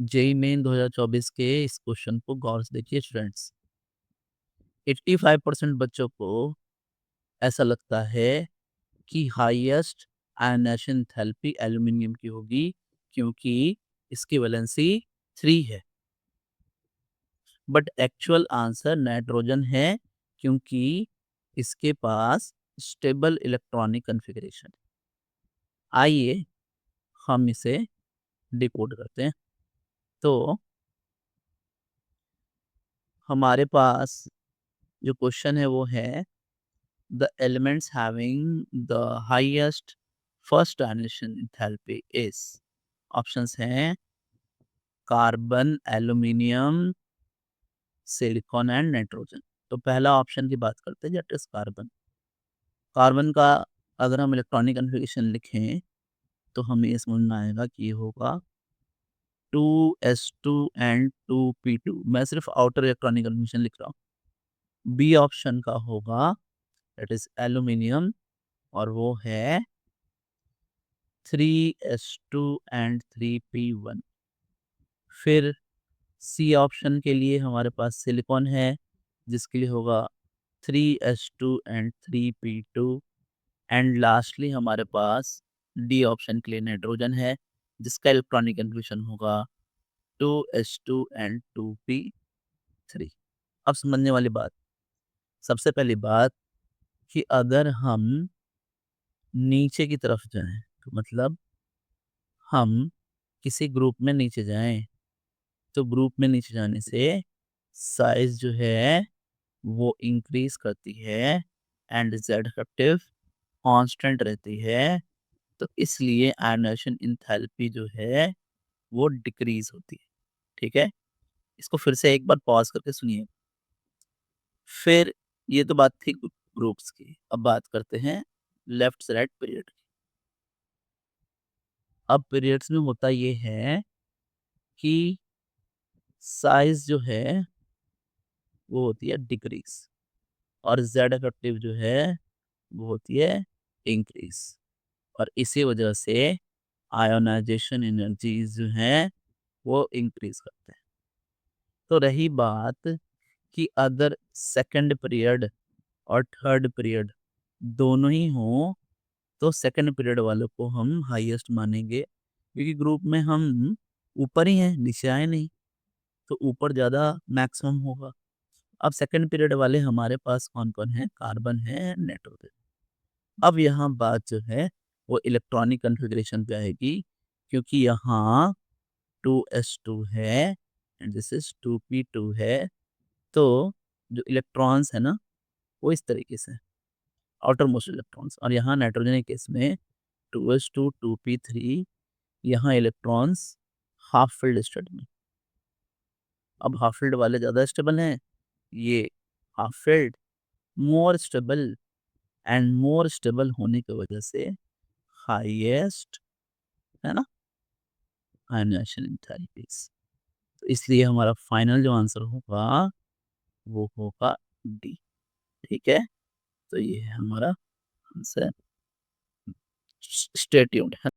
JEE main 2024 के इस question को गौर से देखिए स्टूडेंट्स। 85% बच्चों को ऐसा लगता है कि हाईएस्ट आयनाइजेशन एंथैल्पी एल्यूमीनियम की होगी क्योंकि इसकी वैलेंसी 3 है। बट एक्चुअल आंसर नाइट्रोजन है क्योंकि इसके पास स्टेबल इलेक्ट्रॉनिक कॉन्फ़िगरेशन। आइए हम इसे डिकोड करते हैं। तो हमारे पास जो क्वेश्चन है वो है the elements having the highest first ionization enthalpy is. Options हैं carbon, aluminium, silicon and nitrogen. तो पहला ऑप्शन की बात करते हैं दैट इज कार्बन। कार्बन का अगर हम इलेक्ट्रॉनिक कॉन्फ़िगरेशन लिखें तो हमें ये समझ में आएगा कि ये होगा 2s2 एंड 2p2। मैं सिर्फ आउटर इलेक्ट्रॉनिक कन्फर्मेशन लिख रहा हूँ। बी ऑप्शन का होगा दैट इज एल्यूमिनियम और वो है 3s2 एंड 3p1। फिर सी ऑप्शन के लिए हमारे पास सिलिकॉन है जिसके लिए होगा 3s2 and 3p2। And lastly हमारे पास डी ऑप्शन के लिए नाइट्रोजन है जिसका इलेक्ट्रॉनिक कन्फर्मेशन होगा 2s2 एंड 2p3। अब समझने वाली बात, सबसे पहली बात कि अगर हम नीचे की तरफ जाएं तो मतलब हम किसी ग्रुप में नीचे जाएं तो ग्रुप में नीचे जाने से साइज जो है वो इंक्रीज करती है एंड जेड इफेक्टिव कांस्टेंट रहती है। तो इसलिए आयनाइजेशन एंथैल्पी जो है वो डिक्रीज होती है। ठीक है, इसको फिर से एक बार पॉज करके सुनिए। फिर ये तो बात थी ग्रुप्स की, अब बात करते हैं लेफ्ट से राइट पीरियड की। अब पीरियड्स में होता ये है कि साइज जो है वो होती है डिक्रीज और जेड इफेक्टिव जो है वो होती है इंक्रीज। और इसी वजह से आयोनाइजेशन एनर्जीज जो हैं वो इंक्रीज करते हैं। तो रही बात कि अगर सेकंड पीरियड और थर्ड पीरियड दोनों ही हों तो सेकंड पीरियड वालों को हम हाईएस्ट मानेंगे क्योंकि ग्रुप में हम ऊपर ही हैं, नीचे आए नहीं। तो ऊपर ज़्यादा मैक्सिमम होगा। अब सेकंड पीरियड वाले हमारे पास कौन-कौन है? कार्बन है, नाइट्रोजन। अब यहाँ बात जो है वो इलेक्ट्रॉनिक कॉन्फ़िगरेशन पे आएगी क्योंकि यहाँ 2s2 है एंड दिस इज़ 2p2 है। तो जो इलेक्ट्रॉन्स है ना वो इस तरीके से आउटर मोस्ट इलेक्ट्रॉन्स, और यहाँ नाइट्रोजन के केस में 2s2 2p3, यहाँ इलेक्ट्रॉन्स हाफ फील्ड स्टेट में। अब हाफ फील्ड वाले ज़्यादा स्टेबल हैं, ये half field more stable, and more stable होने की वजह से हाईएस्ट है ना आयनाइजेशन एंथैल्पीज। तो इसलिए हमारा फाइनल जो आंसर होगा वो होगा डी। ठीक है, तो ये है हमारा आंसर। Stay tuned.